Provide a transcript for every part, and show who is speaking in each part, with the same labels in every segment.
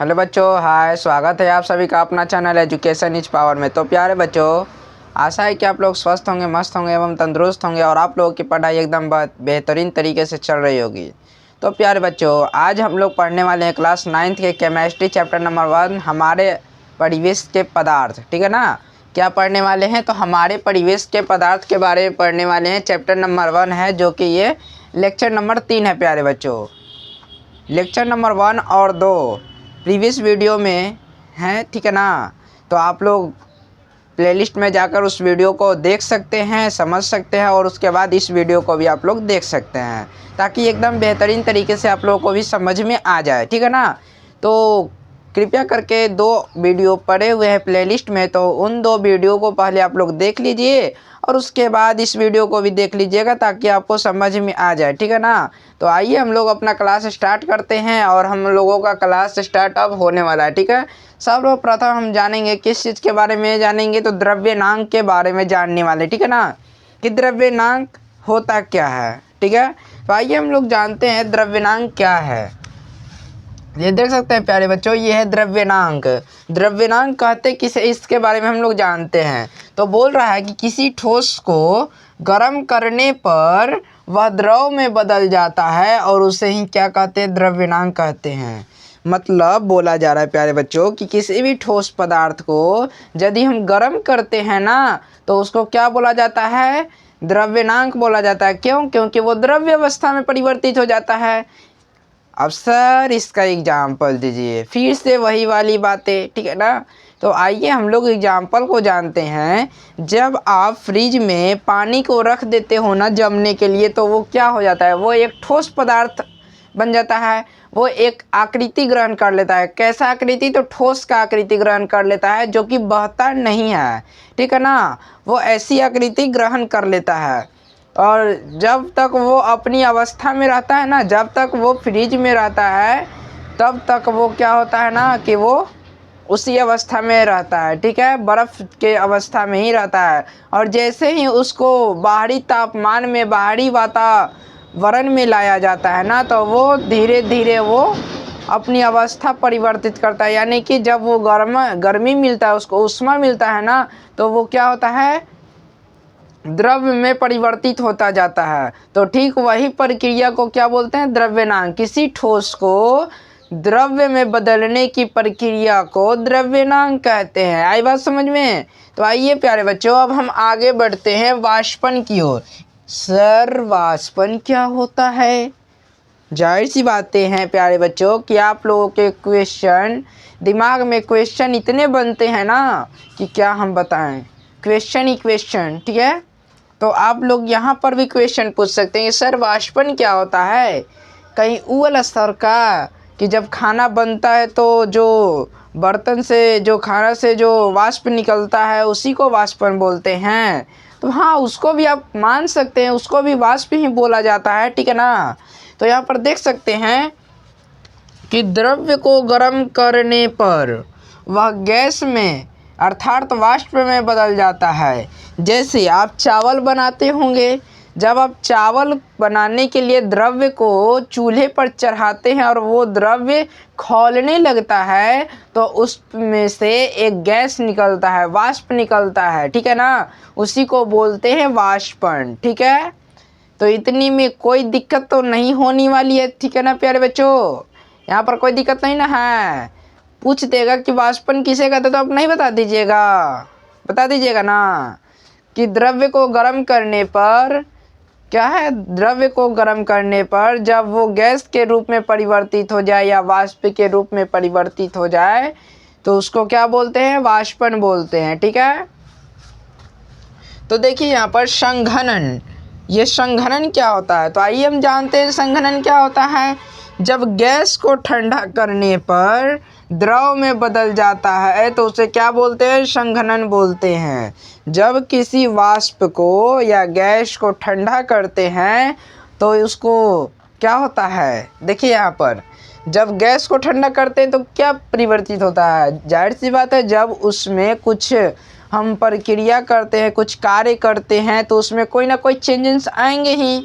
Speaker 1: Hello बच्चों, हाय। स्वागत है आप सभी का अपना चैनल एजुकेशन इज पावर में। तो प्यारे बच्चों, आशा है कि आप लोग स्वस्थ होंगे, मस्त होंगे एवं तंदुरुस्त होंगे और आप लोगों की पढ़ाई एकदम बेहतरीन तरीके से चल रही होगी। तो प्यारे बच्चों, आज हम लोग पढ़ने वाले हैं क्लास 9th के केमिस्ट्री चैप्टर नंबर 1, हमारे परिवेश के पदार्थ। ठीक है ना। क्या पढ़ने वाले हैं? तो हमारे परिवेश के पदार्थ के बारे में पढ़ने वाले हैं। चैप्टर नंबर 1 है, जो कि ये लेक्चर नंबर 3 है। प्यारे बच्चों, लेक्चर नंबर 1 और 2 प्रीवियस वीडियो में हैं। ठीक है ना। तो आप लोग प्लेलिस्ट में जाकर उस वीडियो को देख सकते हैं, समझ सकते हैं और उसके बाद इस वीडियो को भी आप लोग देख सकते हैं, ताकि एकदम बेहतरीन तरीके से आप लोगों को भी समझ में आ जाए। ठीक है ना। तो कृपया करके 2 वीडियो पड़े हुए हैं प्लेलिस्ट में, तो उन 2 वीडियो को पहले आप लोग देख लीजिए और उसके बाद इस वीडियो को भी देख लीजिएगा, ताकि आपको समझ में आ जाए। ठीक है ना। तो आइए हम लोग अपना क्लास स्टार्ट करते हैं और हम लोगों का क्लास स्टार्ट अब होने वाला है। ठीक है। सर्वप्रथम हम जानेंगे किस चीज़ के बारे में जानेंगे, तो द्रव्यनांक के बारे में जानने वाले। ठीक है ना, कि द्रव्यनांक होता क्या है। ठीक है। तो आइए हम लोग जानते हैं द्रव्यनांक क्या है। ये देख सकते हैं प्यारे बच्चों, ये है द्रव्यनांक। द्रव्यनांक कहते किसे, इसके बारे में हम लोग जानते हैं। तो बोल रहा है कि किसी ठोस को गर्म करने पर वह द्रव में बदल जाता है और उसे ही क्या कहते हैं, द्रव्यनांक कहते हैं। मतलब बोला जा रहा है प्यारे बच्चों कि किसी भी ठोस पदार्थ को यदि हम गर्म करते हैं ना, तो उसको क्या बोला जाता है, द्रव्यनांक बोला जाता है। क्यों? क्योंकि वो द्रव्य अवस्था में परिवर्तित हो जाता है। अब सर इसका एग्जाम्पल दीजिए, फिर से वही वाली बातें। ठीक है ना। तो आइए हम लोग एग्जाम्पल को जानते हैं। जब आप फ्रिज में पानी को रख देते हो ना जमने के लिए, तो वो क्या हो जाता है, वो एक ठोस पदार्थ बन जाता है। वो एक आकृति ग्रहण कर लेता है। कैसा आकृति? तो ठोस का आकृति ग्रहण कर लेता है, जो कि बहता नहीं है। ठीक है ना। वो ऐसी आकृति ग्रहण कर लेता है और जब तक वो अपनी अवस्था में रहता है ना, जब तक वो फ्रिज में रहता है, तब तक वो क्या होता है ना, कि वो उसी अवस्था में रहता है। ठीक है। बर्फ़ के अवस्था में ही रहता है। और जैसे ही उसको बाहरी तापमान में, बाहरी वातावरण में लाया जाता है ना, तो वो धीरे धीरे वो अपनी अवस्था परिवर्तित करता है। यानी कि जब वो गर्मी मिलता है, उसको ऊष्मा मिलता है ना, तो वो क्या होता है, द्रव्य में परिवर्तित होता जाता है। तो ठीक वही प्रक्रिया को क्या बोलते हैं, द्रव्यनांक। किसी ठोस को द्रव्य में बदलने की प्रक्रिया को द्रव्यनांक कहते हैं। आई बात समझ में? तो आइए प्यारे बच्चों, अब हम आगे बढ़ते हैं वाष्पन की ओर। सर वाष्पन क्या होता है? जाहिर सी बातें हैं प्यारे बच्चों कि आप लोगों के क्वेश्चन, दिमाग में क्वेश्चन इतने बनते हैं ना कि क्या हम बताएं, क्वेश्चन ही क्वेश्चन। ठीक है। तो आप लोग यहाँ पर भी क्वेश्चन पूछ सकते हैं, सर वाष्पन क्या होता है? कहीं उवल स्तर का, कि जब खाना बनता है तो जो बर्तन से, जो खाना से जो वाष्प निकलता है, उसी को वाष्पन बोलते हैं। तो हाँ, उसको भी आप मान सकते हैं, उसको भी वाष्प ही बोला जाता है। ठीक है ना। तो यहाँ पर देख सकते हैं कि द्रव्य को गर्म करने पर वह गैस में अर्थात वाष्प में बदल जाता है। जैसे आप चावल बनाते होंगे, जब आप चावल बनाने के लिए द्रव्य को चूल्हे पर चढ़ाते हैं और वो द्रव्य खौलने लगता है, तो उसमें से एक गैस निकलता है, वाष्प निकलता है। ठीक है ना। उसी को बोलते हैं वाष्पन। ठीक है। तो इतनी में कोई दिक्कत तो नहीं होने वाली है। ठीक है ना प्यारे बच्चों, यहाँ पर कोई दिक्कत नहीं ना है। पूछ देगा कि वाष्पन किसे कहते, तो आप नहीं बता दीजिएगा, बता दीजिएगा ना कि द्रव्य को गर्म करने पर क्या है, द्रव्य को गर्म करने पर जब वो गैस के रूप में परिवर्तित हो जाए या वाष्प के रूप में परिवर्तित हो जाए, तो उसको क्या बोलते हैं, वाष्पन बोलते हैं। ठीक है। तो देखिए यहाँ पर संघनन, ये संघनन क्या होता है? तो आइए हम जानते हैं संघनन क्या होता है। जब गैस को ठंडा करने पर द्रव में बदल जाता है, तो उसे क्या बोलते हैं, संघनन बोलते हैं। जब किसी वाष्प को या गैस को ठंडा करते हैं, तो उसको क्या होता है, देखिए यहाँ पर जब गैस को ठंडा करते हैं तो क्या परिवर्तित होता है, जाहिर सी बात है जब उसमें कुछ हम प्रक्रिया करते हैं, कुछ कार्य करते हैं, तो उसमें कोई ना कोई चेंजेस आएंगे ही।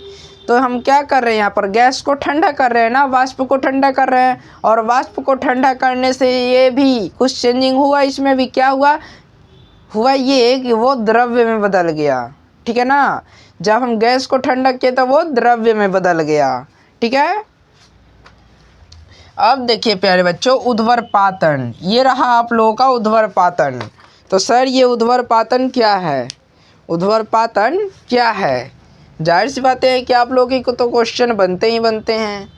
Speaker 1: तो हम क्या कर रहे हैं यहाँ पर, गैस को ठंडा कर रहे हैं ना, वाष्प को ठंडा कर रहे हैं। और वाष्प को ठंडा करने से ये भी कुछ चेंजिंग हुआ, इसमें भी क्या हुआ ये कि वो द्रव्य में बदल गया। ठीक है ना, जब हम गैस को ठंडा किए तो वो द्रव्य में बदल गया। ठीक है, अब देखिए प्यारे बच्चों, ऊर्ध्वपातन, ये रहा आप लोगों का ऊर्ध्वपातन। तो सर ये ऊर्ध्वपातन क्या है, ऊर्ध्वपातन क्या है, जाहिर सी बात है कि आप लोगों की तो क्वेश्चन बनते ही बनते हैं।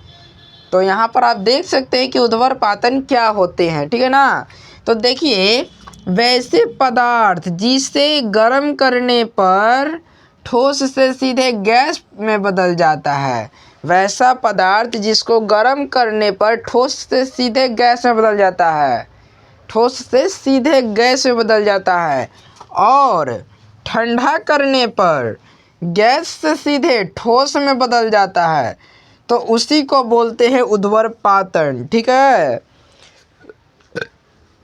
Speaker 1: तो यहाँ पर आप देख सकते हैं कि ऊर्ध्वपातन क्या होते हैं। ठीक है ना, तो देखिए, वैसे पदार्थ जिसे गर्म करने पर ठोस से सीधे गैस में बदल जाता है, वैसा पदार्थ जिसको गर्म करने पर ठोस से सीधे गैस में बदल जाता है, ठोस से सीधे गैस में बदल जाता है, और ठंडा करने पर गैस से सीधे ठोस में बदल जाता है, तो उसी को बोलते हैं ऊर्ध्वपातन। ठीक है,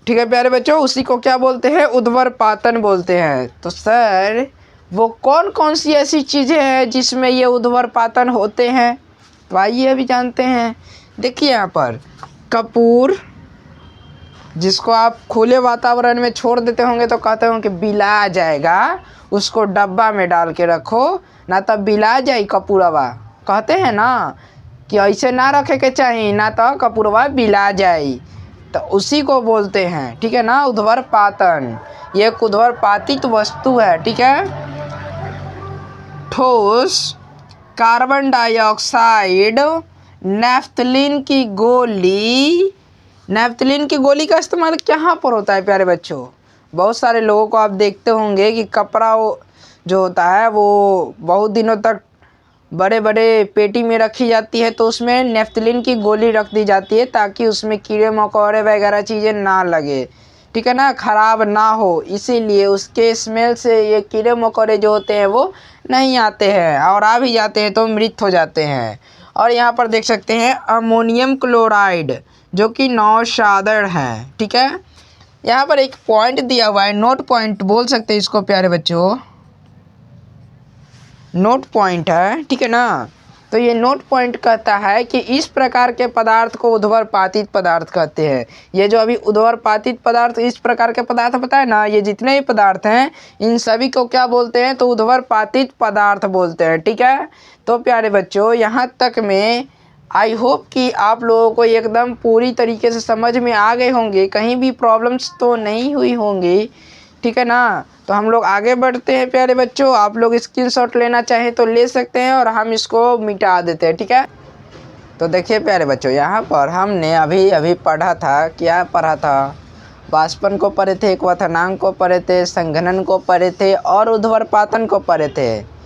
Speaker 1: ठीक है प्यारे बच्चों, उसी को क्या बोलते हैं, ऊर्ध्वपातन बोलते हैं। तो सर वो कौन कौन सी ऐसी चीज़ें हैं जिसमें ये ऊर्ध्वपातन होते हैं, तो आइए अभी जानते हैं। देखिए यहाँ पर कपूर, जिसको आप खुले वातावरण में छोड़ देते होंगे तो कहते होंगे कि बिला जाएगा, उसको डब्बा में डाल के रखो ना, तब बिला जाए कपूरवा, कहते हैं ना कि ऐसे ना रखे के चाहिए, ना तो कपूरवा बिला जाए, तो उसी को बोलते हैं। ठीक है ना, ऊर्ध्वपातन, ये एक ऊर्ध्वपातित वस्तु है। ठीक है, ठोस कार्बन डाइऑक्साइड, नैफ्थलीन की गोली, नैफ्थलीन की गोली का इस्तेमाल कहाँ पर होता है प्यारे बच्चों, बहुत सारे लोगों को आप देखते होंगे कि कपड़ा जो होता है वो बहुत दिनों तक बड़े बड़े पेटी में रखी जाती है, तो उसमें नैफ्थलीन की गोली रख दी जाती है ताकि उसमें कीड़े मकोड़े वगैरह चीज़ें ना लगे। ठीक है ना, ख़राब ना हो, इसीलिए उसके स्मेल से ये कीड़े मकोड़े जो होते हैं वो नहीं आते हैं, और आ भी जाते हैं तो मृत हो जाते हैं। और यहाँ पर देख सकते हैं अमोनियम क्लोराइड, जो कि नौशादर है। ठीक है, यहाँ पर एक पॉइंट दिया हुआ है, नोट पॉइंट बोल सकते हैं इसको प्यारे बच्चों, नोट पॉइंट है। ठीक है ना, तो ये नोट पॉइंट कहता है कि इस प्रकार के पदार्थ को ऊर्ध्वपातित पदार्थ कहते हैं। ये जो अभी ऊर्ध्वपातित पदार्थ, इस प्रकार के पदार्थ पता है ना, ये जितने भी पदार्थ हैं इन सभी को क्या बोलते हैं, तो ऊर्ध्वपातित पदार्थ बोलते हैं। ठीक है, तो प्यारे बच्चों यहाँ तक में आई होप कि आप लोगों को एकदम पूरी तरीके से समझ में आ गए होंगे, कहीं भी प्रॉब्लम्स तो नहीं हुई होंगी। ठीक है ना, तो हम लोग आगे बढ़ते हैं प्यारे बच्चों, आप लोग स्क्रीनशॉट लेना चाहें तो ले सकते हैं और हम इसको मिटा देते हैं। ठीक है, तो देखिए प्यारे बच्चों, यहाँ पर हमने अभी अभी पढ़ा था, क्या पढ़ा था, वाष्पन को पढ़े थे, क्वथनांक को पढ़े थे, संघनन को पढ़े थे और ऊर्ध्वपातन को पढ़े थे।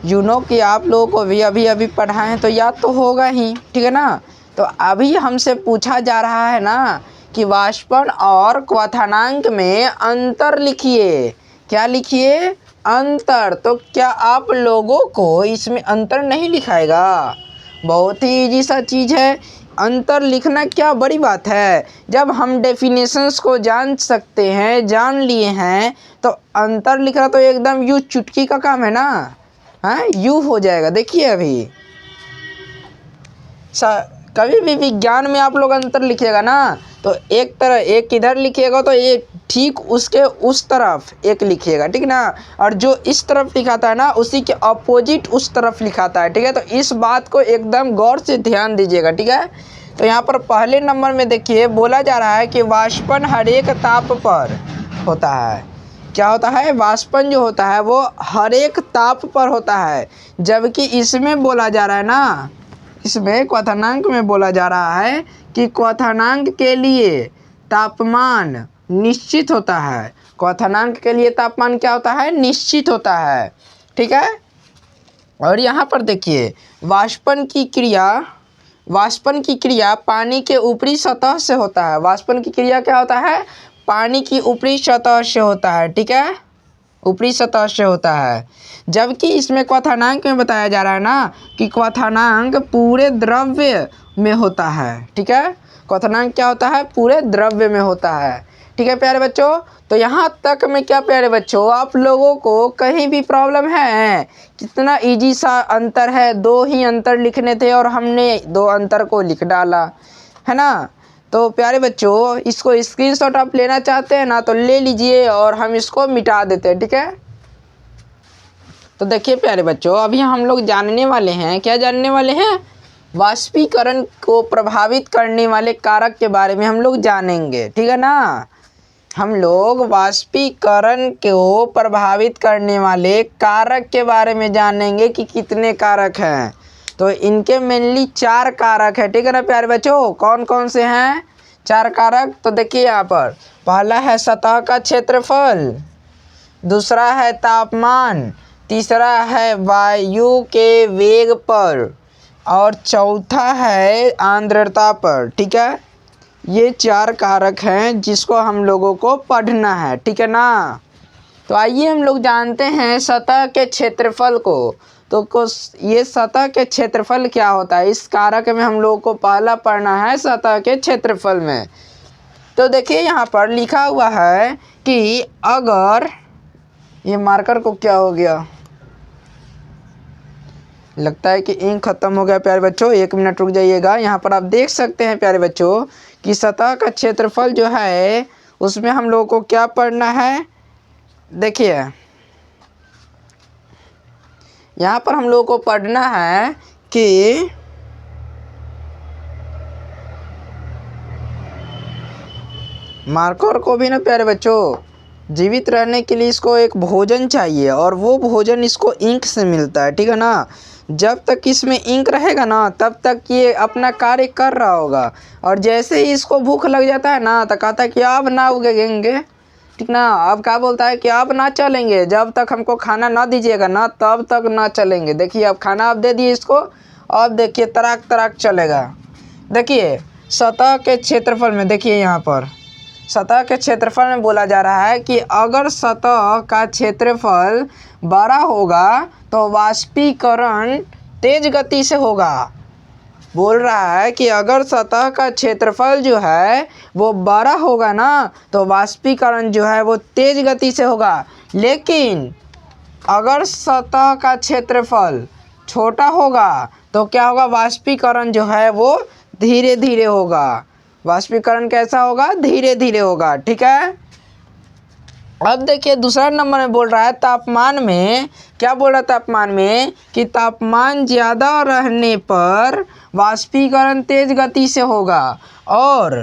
Speaker 1: यू नो कि आप लोगों को भी अभी अभी पढ़ाएं तो याद तो होगा ही। ठीक है ना, तो अभी हमसे पूछा जा रहा है ना कि वाष्पन और क्वथनांक में अंतर लिखिए। क्या लिखिए, अंतर। तो क्या आप लोगों को इसमें अंतर नहीं लिखाएगा, बहुत ही इजी सा चीज़ है, अंतर लिखना क्या बड़ी बात है। जब हम डेफिनेशंस को जान सकते हैं, जान लिए हैं, तो अंतर लिखना तो एकदम यू चुटकी का काम है ना, हाँ यू हो जाएगा। देखिए अभी कभी भी विज्ञान में आप लोग अंतर लिखिएगा ना, तो एक तरह एक इधर लिखिएगा तो ये ठीक उसके उस तरफ एक लिखिएगा। ठीक ना, और जो इस तरफ लिखाता है ना उसी के अपोजिट उस तरफ लिखाता है। ठीक है, तो इस बात को एकदम गौर से ध्यान दीजिएगा। ठीक है, तो यहाँ पर पहले नंबर में देखिए बोला जा रहा है कि वाष्पन हर एक ताप पर होता है। क्या होता है, वाष्पन जो होता है वो हर एक ताप पर होता है, जबकि इसमें बोला जा रहा है ना, इसमें क्वथनांक में बोला जा रहा है कि क्वथनांक के लिए तापमान निश्चित होता है। क्वथनांक के लिए तापमान क्या होता है, निश्चित होता है। ठीक है, और यहाँ पर देखिए वाष्पन की क्रिया पानी के ऊपरी सतह से होता है। वाष्पन की क्रिया क्या होता है, पानी की ऊपरी सतह से होता है। ठीक है, ऊपरी सतह से होता है, जबकि इसमें क्वथनांक में बताया जा रहा है ना कि क्वथनांक पूरे द्रव्य में होता है। ठीक है, क्वथनांक क्या होता है, पूरे द्रव्य में होता है। ठीक है प्यारे बच्चों। तो यहाँ तक में क्या प्यारे बच्चों आप लोगों को कहीं भी प्रॉब्लम है? कितना इजी सा अंतर है, 2 ही अंतर लिखने थे और हमने 2 अंतर को लिख डाला, है ना। तो प्यारे बच्चों इसको स्क्रीनशॉट आप लेना चाहते हैं ना तो ले लीजिए और हम इसको मिटा देते हैं, ठीक है। तो देखिए प्यारे बच्चों अभी हम लोग जानने वाले हैं, क्या जानने वाले हैं? वाष्पीकरण को प्रभावित करने वाले कारक के बारे में हम लोग जानेंगे, ठीक है ना। हम लोग वाष्पीकरण को प्रभावित करने वाले कारक के बारे में जानेंगे कि कितने कारक हैं। तो इनके मेनली 4 कारक है, ठीक है ना प्यारे बच्चों। कौन कौन से हैं 4 कारक? तो देखिए यहाँ पर पहला है सतह का क्षेत्रफल, दूसरा है तापमान, तीसरा है वायु के वेग पर और चौथा है आर्द्रता पर, ठीक है। ये 4 कारक हैं जिसको हम लोगों को पढ़ना है, ठीक है ना। तो आइए हम लोग जानते हैं सतह के क्षेत्रफल को। तो ये सतह के क्षेत्रफल क्या होता है, इस कारक में हम लोगों को पहला पढ़ना है सतह के क्षेत्रफल में। तो देखिए यहाँ पर लिखा हुआ है कि अगर ये मार्कर को क्या हो गया, लगता है कि इंक खत्म हो गया प्यारे बच्चों, 1 मिनट रुक जाइएगा। यहाँ पर आप देख सकते हैं प्यारे बच्चों कि सतह का क्षेत्रफल जो है उसमें हम लोगों को क्या पढ़ना है। देखिए यहाँ पर हम लोगों को पढ़ना है कि मार्कर को भी ना प्यारे बच्चों जीवित रहने के लिए इसको एक भोजन चाहिए और वो भोजन इसको इंक से मिलता है, ठीक है ना। जब तक इसमें इंक रहेगा ना तब तक ये अपना कार्य कर रहा होगा और जैसे ही इसको भूख लग जाता है ना तो कहता है कि अब ना उगेंगे, ठीक ना। अब क्या बोलता है कि अब ना चलेंगे, जब तक हमको खाना ना दीजिएगा ना तब तक ना चलेंगे। देखिए अब खाना आप दे दिए इसको, अब देखिए तराक तराक चलेगा। देखिए सतह के क्षेत्रफल में, देखिए यहाँ पर सतह के क्षेत्रफल में बोला जा रहा है कि अगर सतह का क्षेत्रफल बड़ा होगा तो वाष्पीकरण तेज गति से होगा। बोल रहा है कि अगर सतह का क्षेत्रफल जो है वो बड़ा होगा ना तो वाष्पीकरण जो है वो तेज गति से होगा, लेकिन अगर सतह का क्षेत्रफल छोटा होगा तो क्या होगा, वाष्पीकरण जो है वो धीरे धीरे होगा। वाष्पीकरण कैसा होगा, धीरे धीरे होगा, ठीक है। अब देखिए दूसरा नंबर में बोल रहा है तापमान में, क्या बोल रहा है तापमान में कि तापमान ज़्यादा रहने पर वाष्पीकरण तेज गति से होगा और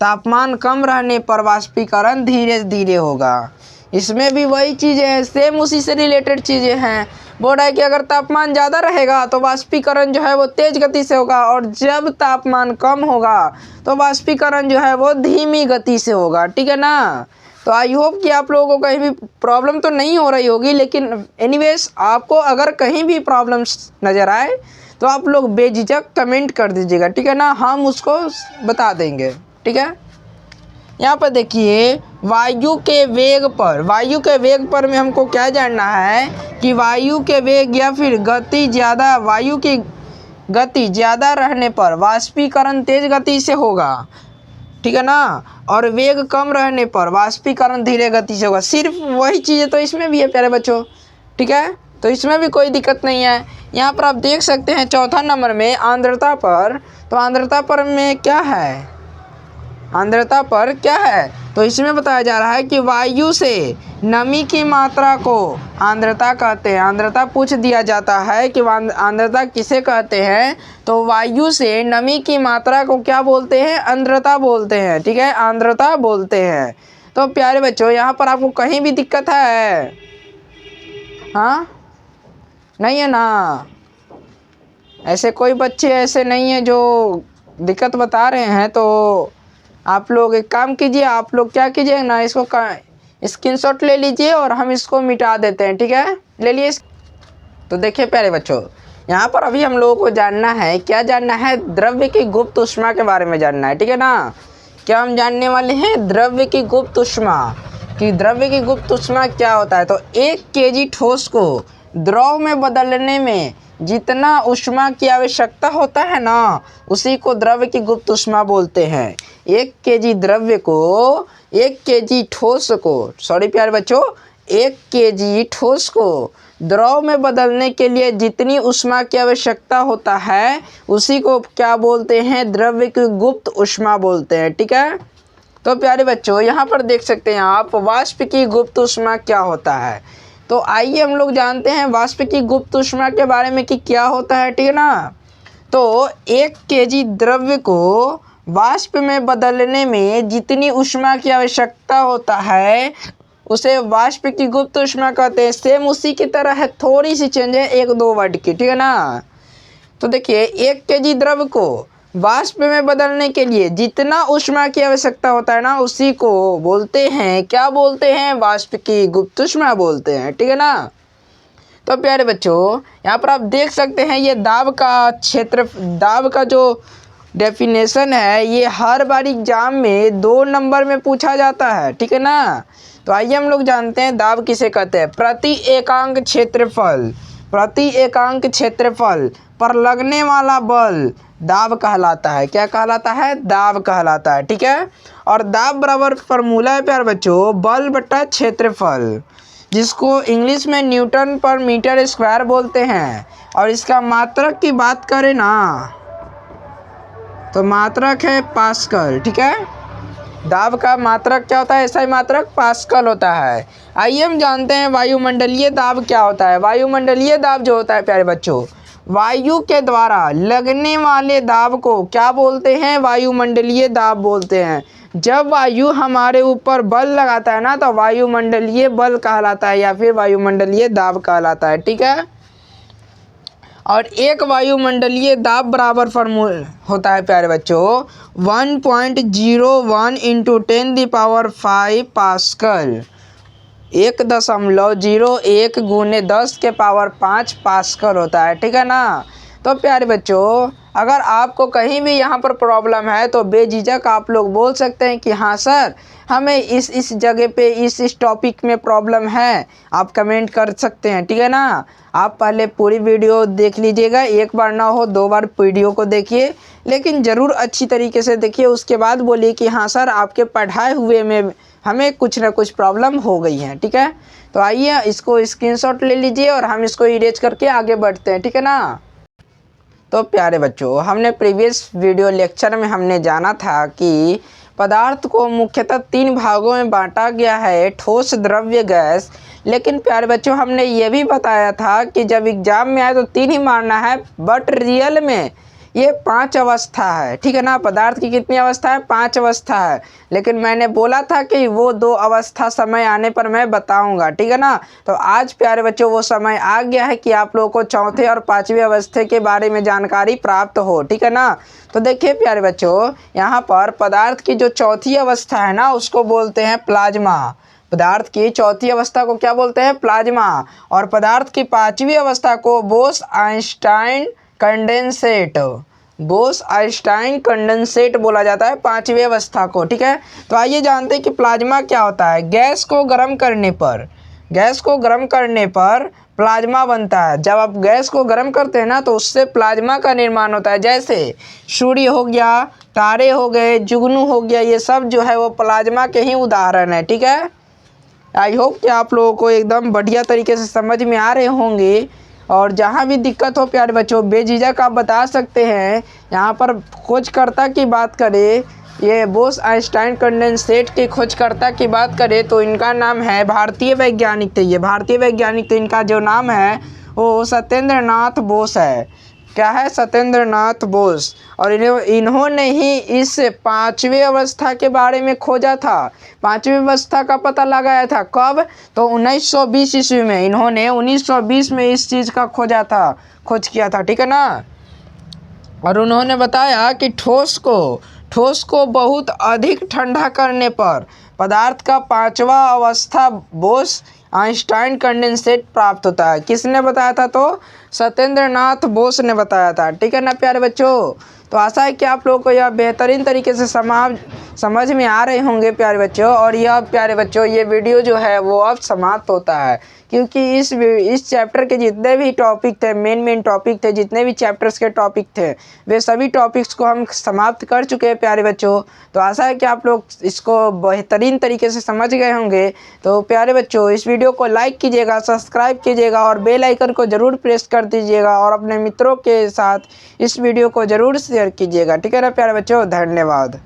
Speaker 1: तापमान कम रहने पर वाष्पीकरण धीरे धीरे होगा। इसमें भी वही चीज़ें हैं, सेम उसी से रिलेटेड चीज़ें हैं। बोल रहा है कि अगर तापमान ज़्यादा रहेगा तो वाष्पीकरण जो है वो तेज गति से होगा और जब तापमान कम होगा तो वाष्पीकरण जो है वो धीमी गति से होगा, ठीक है ना। तो आई होप कि आप लोगों को कहीं भी प्रॉब्लम तो नहीं हो रही होगी, लेकिन एनीवेज आपको अगर कहीं भी प्रॉब्लम्स नज़र आए तो आप लोग बेझिझक कमेंट कर दीजिएगा, ठीक है ना, हम उसको बता देंगे, ठीक है। यहाँ पर देखिए वायु के वेग पर, वायु के वेग पर में हमको क्या जानना है कि वायु के वेग या फिर गति ज़्यादा, वायु की गति ज़्यादा रहने पर वाष्पीकरण तेज गति से होगा, ठीक है ना, और वेग कम रहने पर वाष्पीकरण धीरे गति से होगा। सिर्फ वही चीज़ें तो इसमें भी है प्यारे बच्चों, ठीक है। तो इसमें भी कोई दिक्कत नहीं है। यहाँ पर आप देख सकते हैं चौथा नंबर में आर्द्रता पर, तो आर्द्रता पर में क्या है, आर्द्रता पर क्या है, तो इसमें बताया जा रहा है कि वायु से नमी की मात्रा को आर्द्रता कहते हैं। आर्द्रता पूछ दिया जाता है कि आर्द्रता किसे कहते हैं, तो वायु से नमी की मात्रा को क्या बोलते हैं, आर्द्रता बोलते हैं, ठीक है, आर्द्रता बोलते हैं। तो प्यारे बच्चों यहाँ पर आपको कहीं भी दिक्कत है, हाँ नहीं है ना, ऐसे कोई बच्चे ऐसे नहीं है जो दिक्कत बता रहे हैं। तो आप लोग एक काम कीजिए, आप लोग क्या कीजिए ना, इसको स्क्रीनशॉट ले लीजिए और हम इसको मिटा देते हैं, ठीक है, ले लिए। तो देखिए प्यारे बच्चों यहाँ पर अभी हम लोगों को जानना है, क्या जानना है, द्रव्य की गुप्त ऊष्मा के बारे में जानना है, ठीक है ना। क्या हम जानने वाले हैं, द्रव्य की गुप्त ऊष्मा, कि द्रव्य की गुप्त ऊष्मा क्या होता है। तो 1 kg ठोस को द्रव में बदलने में जितना ऊष्मा की आवश्यकता होता है ना उसी को द्रव्य की गुप्त ऊष्मा बोलते हैं। 1 केजी द्रव्य को 1 केजी ठोस को सॉरी प्यारे बच्चों 1 केजी ठोस को द्रव में बदलने के लिए जितनी ऊष्मा की आवश्यकता होता है उसी को क्या बोलते हैं, द्रव्य की गुप्त ऊष्मा बोलते हैं। ठीक है, तो प्यारे बच्चों यहाँ पर देख सकते हैं आप वाष्प की गुप्त ऊष्मा क्या होता है। तो आइए हम लोग जानते हैं वाष्प की गुप्त ऊष्मा के बारे में कि क्या होता है। ठीक है ना, तो 1 केजी द्रव्य को वाष्प में बदलने में जितनी ऊष्मा की आवश्यकता होता है उसे वाष्प की गुप्त ऊष्मा कहते हैं। सेम उसी की तरह है, थोड़ी सी चेंज है 1-2 वर्ड की। ठीक है ना, तो देखिए 1 केजी द्रव्य को वाष्प में बदलने के लिए जितना ऊष्मा की आवश्यकता होता है ना उसी को बोलते हैं, क्या बोलते हैं, वाष्प की गुप्त ऊष्मा बोलते हैं। ठीक है ना, तो प्यारे बच्चों यहाँ पर आप देख सकते हैं ये दाब का क्षेत्र, दाब का जो डेफिनेशन है ये हर बार एग्जाम में 2 नंबर में पूछा जाता है। ठीक है ना, तो आइए हम लोग जानते हैं दाब किसे कहते हैं। प्रति एकांक क्षेत्रफल, प्रति एकांक क्षेत्रफल पर लगने वाला बल दाब कहलाता है। क्या कहलाता है, दाब कहलाता है। ठीक है, और दाब बराबर फॉर्मूला है प्यारे बच्चों बल बटा क्षेत्रफल, जिसको इंग्लिश में न्यूटन पर मीटर स्क्वायर बोलते हैं। और इसका मात्रक की बात करें ना तो मात्रक है पास्कल। ठीक है, दाब का मात्रक क्या होता है, ऐसा ही मात्रक पास्कल होता है। आइए हम जानते हैं वायुमंडलीय दाब क्या होता है। वायुमंडलीय दाब जो होता है प्यारे बच्चों वायु के द्वारा लगने वाले दाब को क्या बोलते हैं, वायुमंडलीय दाब बोलते हैं। जब वायु हमारे ऊपर बल लगाता है ना तो वायुमंडलीय बल कहलाता है या फिर वायुमंडलीय दाब कहलाता है। ठीक है, और एक वायुमंडलीय दाब बराबर फॉर्मूला होता है प्यारे बच्चों 1.01 इंटू 10⁵ पास्कल, 1.01 गुने 10 के पावर 5 पास्कल होता है। ठीक है ना, तो प्यारे बच्चों अगर आपको कहीं भी यहाँ पर प्रॉब्लम है तो बेझिझक आप लोग बोल सकते हैं कि हाँ सर हमें इस जगह पे इस टॉपिक में प्रॉब्लम है, आप कमेंट कर सकते हैं। ठीक है ना, आप पहले पूरी वीडियो देख लीजिएगा, 1 बार ना हो 2 बार वीडियो को देखिए, लेकिन ज़रूर अच्छी तरीके से देखिए। उसके बाद बोलिए कि हाँ सर आपके पढ़ाए हुए में हमें कुछ ना कुछ प्रॉब्लम हो गई है। ठीक है, तो आइए इसको स्क्रीनशॉट ले लीजिए और हम इसको इरेज करके आगे बढ़ते हैं। ठीक है ना, तो प्यारे बच्चों हमने प्रीवियस वीडियो लेक्चर में हमने जाना था कि पदार्थ को मुख्यतः 3 भागों में बांटा गया है, ठोस, द्रव्य, गैस। लेकिन प्यारे बच्चों हमने ये भी बताया था कि जब एग्जाम में आए तो 3 ही मारना है, बट रियल में ये 5 अवस्था है। ठीक है ना, पदार्थ की कितनी अवस्था है, 5 अवस्था है। लेकिन मैंने बोला था कि वो 2 अवस्था समय आने पर मैं बताऊंगा। ठीक है ना, तो आज प्यारे बच्चों वो समय आ गया है कि आप लोगों को चौथे और 5वीं अवस्था के बारे में जानकारी प्राप्त हो। ठीक है ना, तो देखिए प्यारे बच्चों यहाँ पर पदार्थ की जो चौथी अवस्था है ना उसको बोलते हैं प्लाज्मा। पदार्थ की चौथी अवस्था को क्या बोलते हैं, प्लाज्मा। और पदार्थ की 5वीं अवस्था को Bose Einstein condensate, Bose Einstein condensate बोला जाता है 5वीं अवस्था को। ठीक है, तो आइए जानते हैं कि प्लाज्मा क्या होता है। गैस को गर्म करने पर, गैस को गर्म करने पर प्लाज्मा बनता है। जब आप गैस को गर्म करते हैं ना तो उससे प्लाज्मा का निर्माण होता है। जैसे सूर्य हो गया, तारे हो गए, जुगनू हो गया, ये सब जो है वो प्लाज्मा के ही उदाहरण है। ठीक है, आई होप कि आप लोगों को एकदम बढ़िया तरीके से समझ में आ रहे होंगे। और जहाँ भी दिक्कत हो प्यारे बच्चों बेझिझक आप बता सकते हैं। यहाँ पर खोजकर्ता की बात करें, ये बोस आइंस्टाइन कंडेंसेट के खोजकर्ता की बात करें तो इनका नाम है, भारतीय वैज्ञानिक थे ये, भारतीय वैज्ञानिक थे। इनका जो नाम है वो सत्येंद्र नाथ बोस है। क्या है, सत्येंद्र नाथ बोस। और इन्होंने ही इस 5वीं अवस्था के बारे में खोजा था। 5वीं अवस्था का पता लगाया था कब, तो 1920 ईस्वी में। इन्होंने 1920 में इस चीज़ का खोज किया था। ठीक है ना, और उन्होंने बताया कि ठोस को बहुत अधिक ठंडा करने पर पदार्थ का 5वां अवस्था बोस आइंस्टाइन कंडेंसेट प्राप्त होता है। किसने बताया था, तो सत्येंद्र नाथ बोस ने बताया था। ठीक है ना प्यारे बच्चों, तो आशा है कि आप लोगों को यह बेहतरीन तरीके से समझ में आ रहे होंगे प्यारे बच्चों। और यह प्यारे बच्चों ये वीडियो जो है वो अब समाप्त होता है, क्योंकि इस चैप्टर के जितने भी टॉपिक थे, मेन टॉपिक थे, जितने भी चैप्टर्स के टॉपिक थे, वे सभी टॉपिक्स को हम समाप्त कर चुके हैं प्यारे बच्चों। तो आशा है कि आप लोग इसको बेहतरीन तरीके से समझ गए होंगे। तो प्यारे बच्चों इस वीडियो को लाइक कीजिएगा, सब्सक्राइब कीजिएगा और बेल आइकन को ज़रूर प्रेस कर दीजिएगा और अपने मित्रों के साथ इस वीडियो को ज़रूर शेयर कीजिएगा। ठीक है ना प्यारे बच्चों, धन्यवाद।